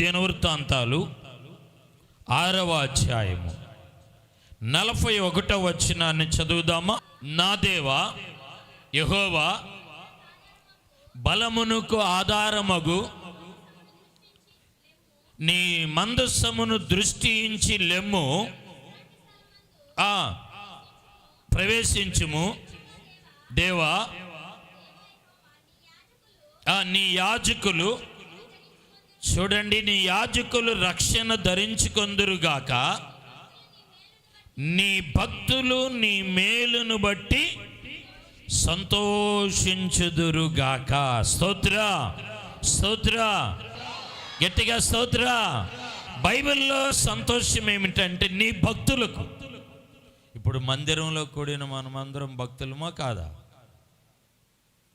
దినవృత్తాంతాలు 6వ అధ్యాయము 41వ వచనాన్ని చదువుదామా? నా దేవా యెహోవా, బలమునకు ఆధారమగు నీ మందస్సమును దృష్టించి లెమ్ము, ప్రవేశించుము. దేవా, నీ యాజకులు, చూడండి, నీ యాజకులు రక్షణ ధరించుకొందురుగాక, నీ భక్తులు నీ మేలును బట్టి సంతోషించుదురుగాక. స్తోత్ర స్తోత్ర, గట్టిగా స్తోత్ర. బైబిల్లో సంతోషం ఏమిటంటే నీ భక్తులకు. ఇప్పుడు మందిరంలో కూడిన మనమందరం భక్తులమా కాదా?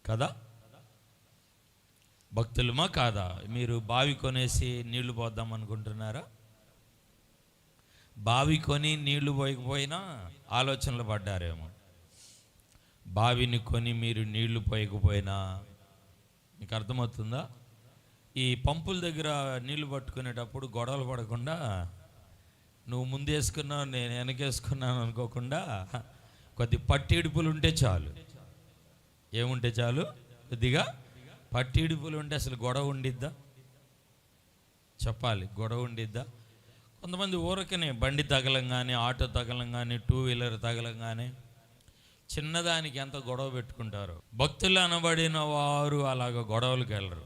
కదా, భక్తులమా కాదా? మీరు బావి కొనేసి నీళ్లు పోద్దాం అనుకుంటున్నారా? బావి కొని నీళ్లు పోయకపోయినా ఆలోచనలు పడ్డారేమో. బావిని కొని మీరు నీళ్లు పోయకపోయినా, మీకు అర్థమవుతుందా? ఈ పంపుల దగ్గర నీళ్లు పట్టుకునేటప్పుడు గొడవలు పడకుండా, నువ్వు ముందేసుకున్నావు నేను వెనకేసుకున్నాను అనుకోకుండా, కొద్ది పట్టిడుపులు ఉంటే చాలు. ఏముంటే చాలు? కొద్దిగా పట్టిడుపులు ఉంటే అసలు గొడవ ఉండిద్దా? చెప్పాలి, గొడవ ఉండిద్దా? కొంతమంది ఊరకనే బండి తగలంగానే, ఆటో తగలంగానే, 2 వీలర్ తగలంగానే చిన్నదానికి ఎంత గొడవ పెట్టుకుంటారు. భక్తులు అనబడిన వారు అలాగ గొడవలకు వెళ్ళరు.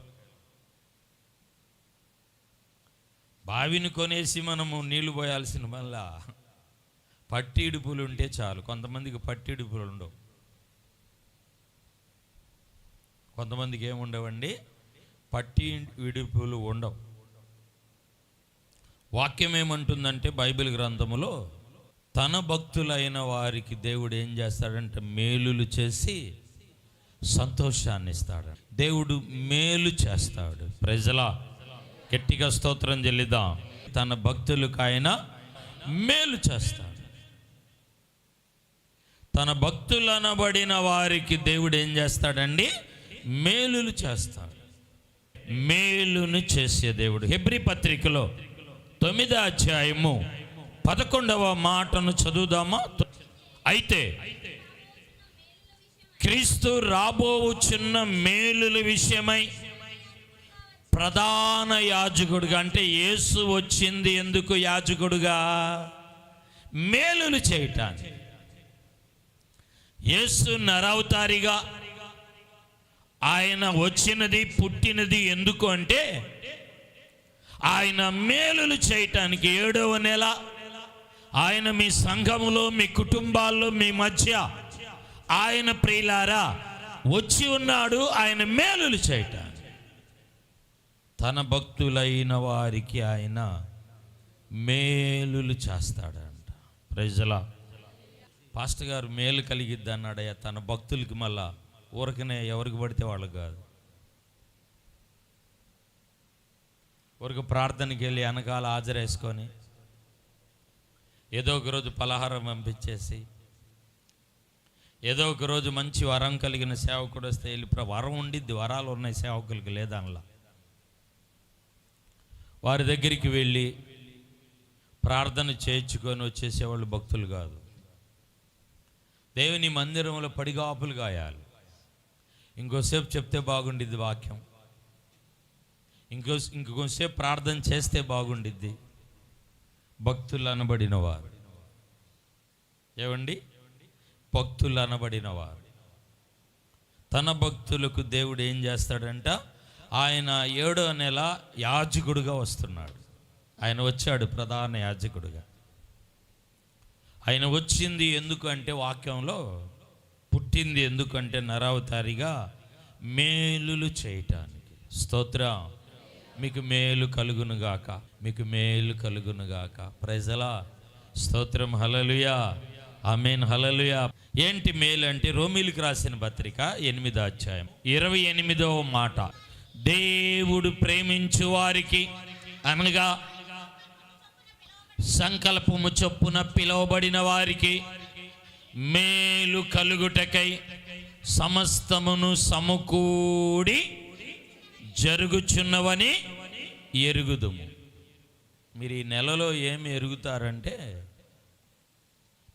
బావిని కొనేసి మనము నీళ్లు పోయాల్సిన వల్ల పట్టిడుపులు ఉంటే చాలు. కొంతమందికి పట్టిడుపులు ఉండవు, కొంతమందికి ఏముండవండి, పట్టి విడుపులు ఉండవు. వాక్యం ఏమంటుందంటే బైబిల్ గ్రంథములో, తన భక్తులైన వారికి దేవుడు ఏం చేస్తాడంటే మేలులు చేసి సంతోషాన్ని ఇస్తాడు. దేవుడు మేలు చేస్తాడు. ప్రజలా గట్టిగా స్తోత్రం చెల్లిద్దాం. తన భక్తులకు ఆయన మేలు చేస్తాడు. తన భక్తులు అనబడిన వారికి దేవుడు ఏం చేస్తాడండి? మేలులు చేస్తాడు. మేలును చేసే దేవుడు. హెబ్రీ పత్రికలో 9వ అధ్యాయము 11వ మాటను చదువుదామా? అయితే క్రీస్తు రాబోచున్న మేలుల విషయమై ప్రధాన యాజకుడుగా, అంటే యేసు వచ్చింది ఎందుకు యాజకుడుగా? మేలులు చేయటానికి. యేసు నరావతారిగా ఆయన వచ్చినది, పుట్టినది ఎందుకు అంటే ఆయన మేలులు చేయటానికి. 7వ నెల ఆయన మీ సంఘములో, మీ కుటుంబాల్లో, మీ మధ్య ఆయన ప్రియులారా వచ్చి ఉన్నాడు. ఆయన మేలులు చేయటానికి. తన భక్తులైన వారికి ఆయన మేలులు చేస్తాడంట. ప్రజలా, పాస్టర్ గారు మేలు కలిగిద్ది అన్నాడయ్యా తన భక్తులకి. మళ్ళా ఊరకనే ఎవరికి పడితే వాళ్ళకి కాదు. ఊరికి ప్రార్థనకి వెళ్ళి వెనకాల హాజరేసుకొని ఏదో ఒకరోజు పలహారం పంపించేసి, ఏదో ఒకరోజు మంచి వరం కలిగిన సేవకుడు వస్తే వెళ్ళి, వరం ఉండిద్ది, వరాలు ఉన్నాయి సేవకులకి, లేదనలా. వారి దగ్గరికి వెళ్ళి ప్రార్థన చేయించుకొని వచ్చేసేవాళ్ళు భక్తులు కాదు. దేవుని మందిరంలో పడిగాపులు కాయాలి. ఇంకోసేపు చెప్తే బాగుండిద్ది వాక్యం, ఇంకొంసేపు ప్రార్థన చేస్తే బాగుండిద్ది. భక్తులు అనబడిన వారు, ఏవండి, భక్తులు అనబడిన వారు. తన భక్తులకు దేవుడు ఏం చేస్తాడంట? ఆయన 7వ నెల యాజకుడుగా వస్తున్నాడు. ఆయన వచ్చాడు ప్రధాన యాజకుడుగా. ఆయన వచ్చింది ఎందుకు అంటే, వాక్యంలో పుట్టింది ఎందుకంటే నరావతారిగా మేలులు చేయటానికి. స్తోత్రం. మీకు మేలు కలుగునుగాక, మీకు మేలు కలుగునుగాక. ప్రజలా స్తోత్రం. హల్లెలూయా, ఆమేన్, హల్లెలూయా. ఏంటి మేలు అంటే, రోమీయులకు రాసిన పత్రిక 8వ అధ్యాయం 28వ మాట, దేవుడు ప్రేమించు వారికి, అనగా సంకల్పము చొప్పున పిలువబడిన వారికి మేలు కలుగుటకై సమస్తమును సమకూడి జరుగుచున్నవని ఎరుగుదుము. మీరు ఈ నెలలో ఏమి ఎరుగుతారంటే,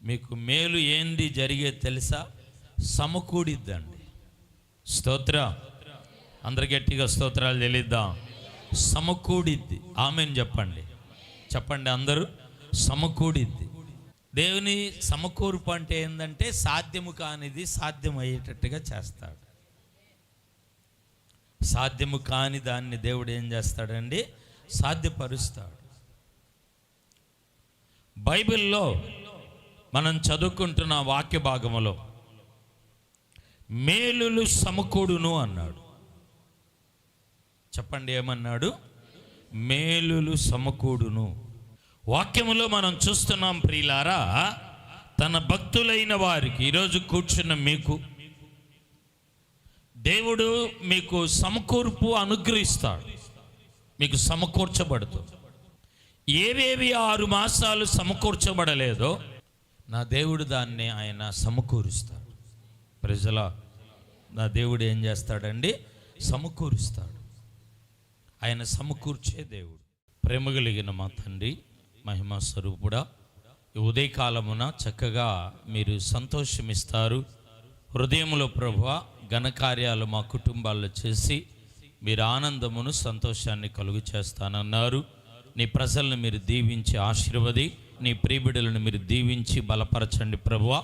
మీకు మేలు ఏంది జరిగేది తెలుసా? సమకూడిద్దండి. స్తోత్రం. అందరు గట్టిగా స్తోత్రాలు చెల్లిద్దాం. సమకూడిద్ది. ఆమెన్ చెప్పండి. చెప్పండి అందరూ. సమకూడిద్ది. దేవుని సమకూర్పు అంటే ఏంటంటే, సాధ్యము కానిది సాధ్యమయ్యేటట్టుగా చేస్తాడు. సాధ్యము కాని దాన్ని దేవుడు ఏం చేస్తాడండి? సాధ్యపరుస్తాడు. బైబిల్లో మనం చదువుకుంటున్న వాక్య భాగములో మేలులు సమకూడును అన్నాడు. చెప్పండి, ఏమన్నాడు? మేలులు సమకూడును. వాక్యములో మనం చూస్తున్నాం ప్రియులారా, తన భక్తులైన వారికి, ఈరోజు కూర్చున్న మీకు దేవుడు మీకు సమకూర్పు అనుగ్రహిస్తాడు. మీకు సమకూర్చబడుతుంది. ఏవేవి 6 మాసాలు సమకూర్చబడలేదో నా దేవుడు దాన్ని ఆయన సమకూరుస్తాడు. ప్రజల నా దేవుడు ఏం చేస్తాడండి? సమకూరుస్తాడు. ఆయన సమకూర్చే దేవుడు. ప్రేమ కలిగిన మా తండ్రి, మహిమా స్వరూపుడా, ఈ ఉదయకాలమున చక్కగా మీరు సంతోషమిస్తారు. హృదయంలో ప్రభువా ఘనకార్యాలు మా కుటుంబాల్లో చేసి మీరు ఆనందమును సంతోషాన్ని కలుగు చేస్తానన్నారు. నీ ప్రజలను మీరు దీవించి ఆశీర్వది, నీ ప్రియబిడ్డలను మీరు దీవించి బలపరచండి ప్రభువా.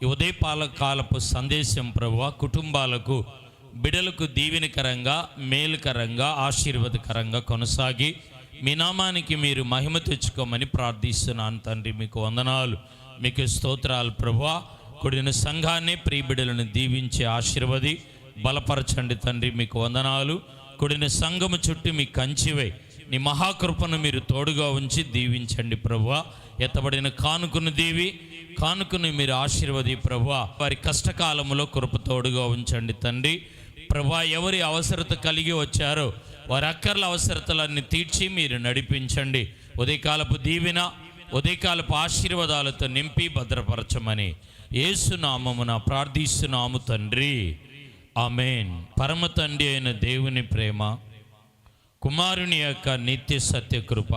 ఈ ఉదయకాలపు సందేశం ప్రభువా కుటుంబాలకు, బిడ్డలకు దీవెనకరంగా, మేలుకరంగా, ఆశీర్వాదకరంగా కొనసాగి మీ నామానికి మీరు మహిమ తెచ్చుకోమని ప్రార్థిస్తున్నాను తండ్రి. మీకు వందనాలు, మీకు స్తోత్రాలు ప్రభువా. కూడిన సంఘాన్ని, ప్రియబిడ్డలను దీవించి ఆశీర్వది బలపరచండి తండ్రి. మీకు వందనాలు. కూడిన సంఘము చుట్టూ మీ కంచివై నీ మహాకృపను మీరు తోడుగా ఉంచి దీవించండి ప్రభువా. ఎత్తబడిన కానుకను దీవి, కానుకను మీరు ఆశీర్వది ప్రభువా. వారి కష్టకాలములో కృప తోడుగా ఉంచండి తండ్రి. ప్రభువా, ఎవరి అవసరత కలిగి వచ్చారో వారి అక్కర్ల అవసరతలన్నీ తీర్చి మీరు నడిపించండి. ఉదయకాలపు దీవెన, ఉదయకాలపు ఆశీర్వాదాలతో నింపి భద్రపరచమని యేసు నామమున ప్రార్థిస్తున్నాము తండ్రి. ఆమేన్. పరమ తండ్రి అయిన దేవుని ప్రేమ, కుమారుని యొక్క నిత్య సత్య కృప,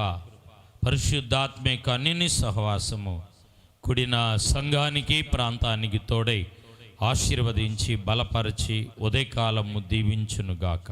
పరిశుద్ధాత్మిక అన్ని సహవాసము కూడిన సంఘానికి, ప్రాంతానికి తోడై ఆశీర్వదించి బలపరిచి ఉదయకాలము దీవించునుగాక.